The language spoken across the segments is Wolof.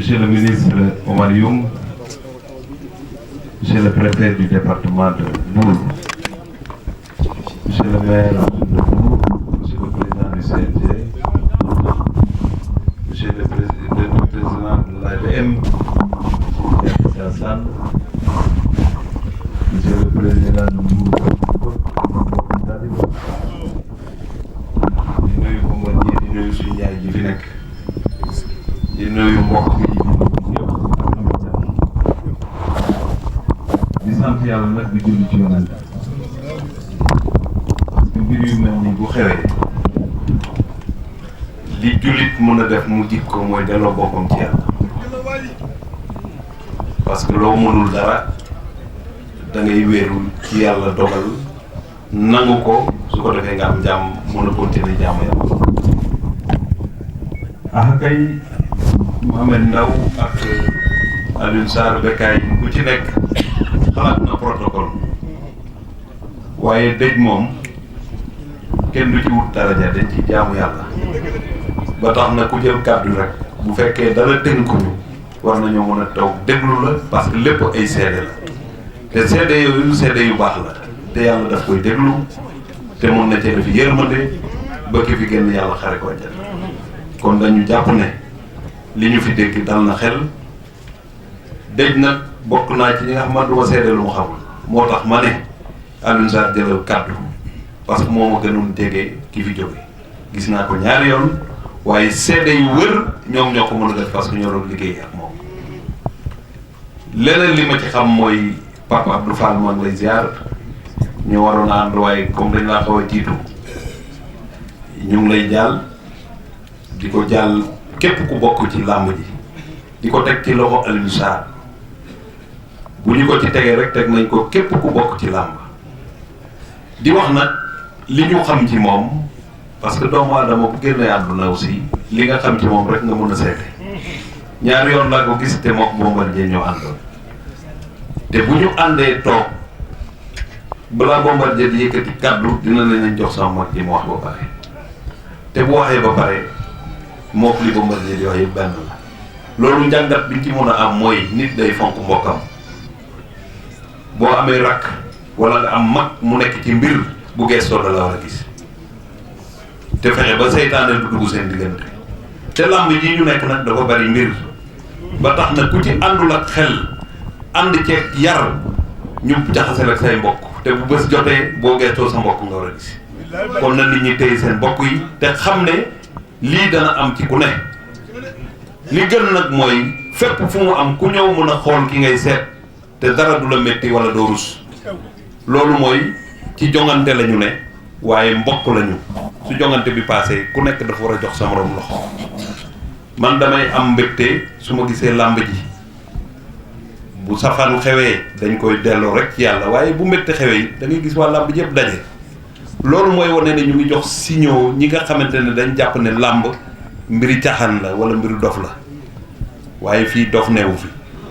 Monsieur le ministre Omar Youm, Monsieur le préfet du département de Mbour, Monsieur le maire de Mbour, Monsieur le président du CNG, Monsieur le président de l'ADM, Monsieur Hassan, Monsieur le président de Mbour, di nuyu Bombardier di nuyu suñu yaay ji fi nekk di nuyu mbokk yi yëpp di sant yàlla nag di julli ci yonent parce que mbir yu mel nii bu xewee li jullit mën a def mu jikko mooy delloo boppam ci yàlla parce que loo mënul dara da ngay wéeru ci yàlla dogal nangu ko su ko defee nga am jàmm mën a continuer jàmm yàlla ah kay Mohamed Ndaw ak Alioune Sarr Bekkaay ku ci nekk xalaat na protocole waaye dëj moom kenn du ci wut daraja dañ ci jaamu yàlla ba tax na ku jël kàddu rek bu fekkee dara tënkuñu war nañoo mën a toog déglu la parce que lépp ay seede la te seede yooyu seede yu baax la te yàlla daf koy déglu te mun na cee def yërmande ba ki fi génn yàlla xare ko àjjana kon dañu jàpp ne li ñu fi dégg dal na xel dëj nag bokk naa ci ñi nga xam man du ma seede lu mu xamul moo tax ma ne Alioune Sarr jëlal kàddu parce que moo ma gënoon jege ki fi jóge gis naa ko ñaari yoon waaye seede yu wër ñoom ñoo ko mën a def parce que ñoo doon liggéey ak moom leneen li ma ci xam mooy Papa Abdou Fall maa ngi lay ziar ñu waroon a ànd waaye comme dañ laa xaw a jiitu ñu ngi lay jàll di ko jàll képp ku bokk ci làmb ji di ko teg ci loxo Alioune Sarr bu ñu ko ci tegee rek teg nañ ko képp ku bokk ci làmb di wax nag li ñu xam ci moom parce que doomu aadama bu génnee àdduna aussi li nga xam ci moom rek nga mën a seete ñaari yoon laa ko gis te mook Bombardier ñoo àndoon te bu ñu àndee toog balaa Bombardier di yëkkati kàddu dina leen jox sama mag ji mu wax ba pare te bu waxee ba pare mook li Bombardier di wax yëpp benn la loolu njàngat bi ci mën a am mooy nit day fonk mbokkam boo amee rakk wala nga am mag mu nekk ci mbir bu gestoo da la war a gis te fexe ba seytaane du dugg seen diggante te làmb ji ñu nekk nag dafa bari mbir ba tax na ku ci àndul ak xel ànd ceeg yar ñu jaxasel ak say mbokk te bu bés jotee boo gestoo sa mbokk nga war a gis kon na nit ñi téye seen mbokk yi te xam ne lii dana am ci ku ne li gën nag mooy fépp fu mu am ku ñëw mën a xool ki ngay seet te dara du la métti wala doo rus loolu mooy ci jongante la ñu ne waaye mbokk lañu su jongante bi passé ku nekk dafa war a jox sa morom loxo man damay am mbégte su ma gisee làmb ji bu safaan xewee dañ koy delloo rek ci yàlla waaye bu mbégte xewee da ngay gis waa làmb ji yëpp daje loolu mooy wane ne ñu ngi jox signaux ñi nga xamante ne dañ jàpp ne làmb mbiri caaxaan la wala mbiri dof la waaye fii dof neewu fi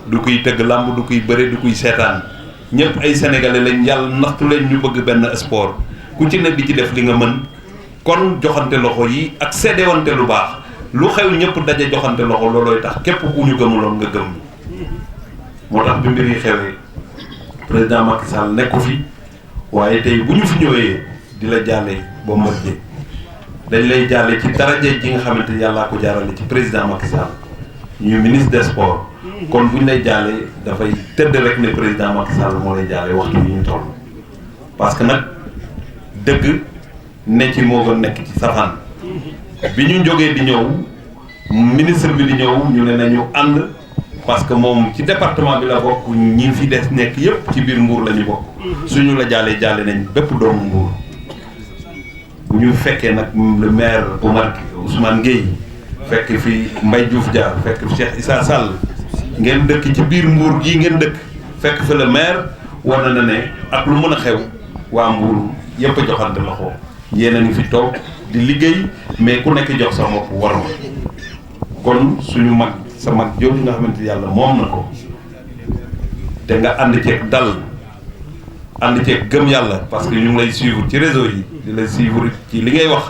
du kuy tëgg làmb du kuy bëre du kuy seetaan ñëpp ay sénégalais lañ yàlla naxtu leen ñu bëgg benn sport ku ci ne di ci def li nga mën kon joxante loxo yi ak seddewante lu baax lu xew ñëpp daje joxante loxo loolooy tax képp ku ñu gëmuloon nga gëm moo tax bi mbir yi xewee président Macky Sall nekku fi waaye tey bu ñu fi ñëwee di la jàlle Bombardier dañ lay jàlle ci daraja ji nga xamante ni yàllaa ko jaarale ci président Macky Sall ñu ministre des sports kon bu ñu lay jàllee dafay tëdd rek ne président Macky Sall moo lay jàllee waxtu yi ñu toll parce que nag dëgg ne ci moo gën nekk ci safaan bi ñu jógee di ñëw ministre bi di ñëw ñu ne nañu ànd parce que moom ci département bi la bokk ñi fi des nekk yépp ci biir Mbour la ñu bokk suñu la jàllee jàlle nañ bépp doomu Mbour bu ñu fekkee nag le maire Ousmane Gueye fekk fi Mbaye Diouf Dia fekk fi Cheikh Issa Sall ngeen dëkk ci biir Mbour gii ngeen dëkk fekk fi le maire war na ne ak lu mën a xew waa Mbour yépp a joxante loxo yéen a ngi fi toog di liggéey mais ku nekk jox sa bopp war ma kon suñu mag sa mag jooju nga xamante yàlla moom na ko te nga ànd ceeg dal ànd ceeg gëm yàlla parce que ñu ngi lay suivre ci réseau yi di lay suivre ci li ngay wax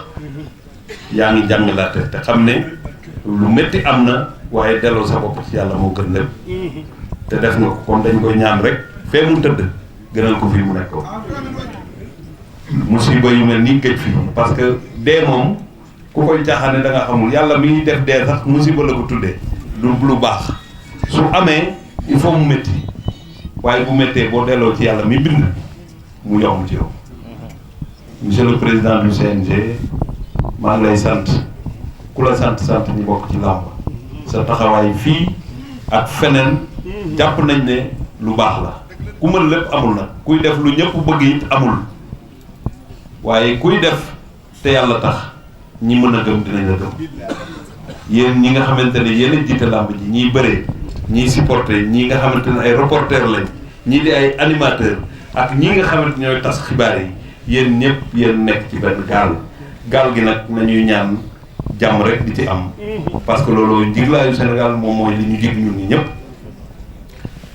yaa ngi jàngalaate te xam ne lu métti am na waaye delloo sa bopp ci yàlla moo gën lépp te def nga ko kon dañ koy ñaan rek fee mu tëdd gënal ko fii mu nekk ko musiba yu mel nii gëj fii parce que dee moom ku koy caaxaane da nga xamul yàlla mi def dee sax musiba la ko tuddee du lu baax su amee il faut mu métti waaye bu méttee boo delloo ci yàlla mi bind mu yomb ci yow. Monsieur le président du CNG maa ngi lay sant ku la sant ñi bokk ci làmb sa taxawaay fii ak feneen jàpp nañ ne lu baax la ku mën lépp amul nag kuy def lu ñëpp bëgg it amul waaye kuy def te yàlla tax ñi mën a gëm dinañ la gëm yéen ñi nga xamante ne yéen a jiite làmb ji ñiy bëree ñiy supporter ñii nga xamante ne ay reporter lañ ñii di ay animateur ak ñii nga xamante ñooy tas xibaar yi yéen ñëpp yéen nekk ci benn gaal gi nag nañuy ñaan jàmm rek di ci am parce que loolu njiglaayu Sénégal moom mooy li ñu jig ñun ñi ñëpp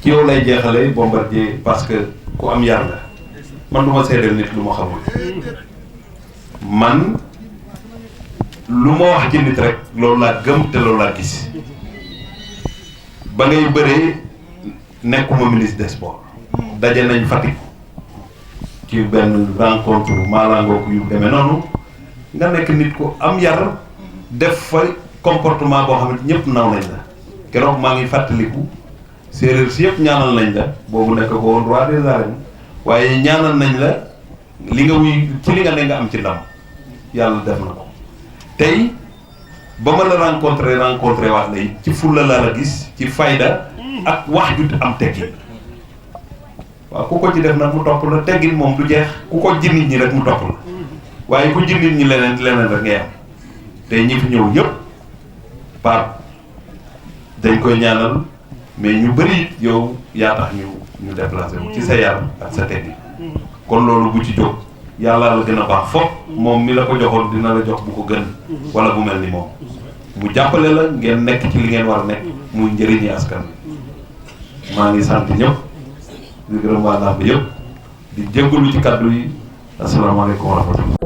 ci yow lay jeexale Bombardier parce que ku am yar nga man du ma seedeel nit lu ma xamul man lu ma wax ci nit rek loolu laa gëm te loolu laa gis ba ngay bëree nekkuma ministre des sports daje nañ Fatick ci benn rencontre maalangook yu demee noonu nga nekk nit ko am yar def fa comportement boo xam ne ñëpp naw nañ la keroog maa ngi fàttaliku séeréer si yëpp ñaanal nañ la boobu nekk ko woon roi des arènes waaye ñaanal nañ la li nga wuy ci li nga ne nga am ci ndam yàlla def na ko tey ba ma la rencontré waat na ci fulla laa la gis ci fayda ak wax ju am teggin waaw ku ko ci def nag mu topp la teggin moom du jeex ku ko ji nit ñi rek mu topp la waaye ku ji nit ñi leneen rek ngay am tey ñi fi ñëw ñëpp Pape dañ koy ñaanal mais ñu bëri yow yaa tax ñu déplacé wu ci sa yar ak sa teggin kon loolu bu ci jóg yàlla la gën a baax fopp moom mi la ko joxoon dina la jox bu ko gën wala bu mel ni moom mu jàppale la ngeen nekk ci li ngeen war a nekk muy njëriñi askan bi maa ngi sant ñëpp di gërëm waa làmb yëpp di jéggalu ci kàddu yi asalaamaaleykum wa rahmatullah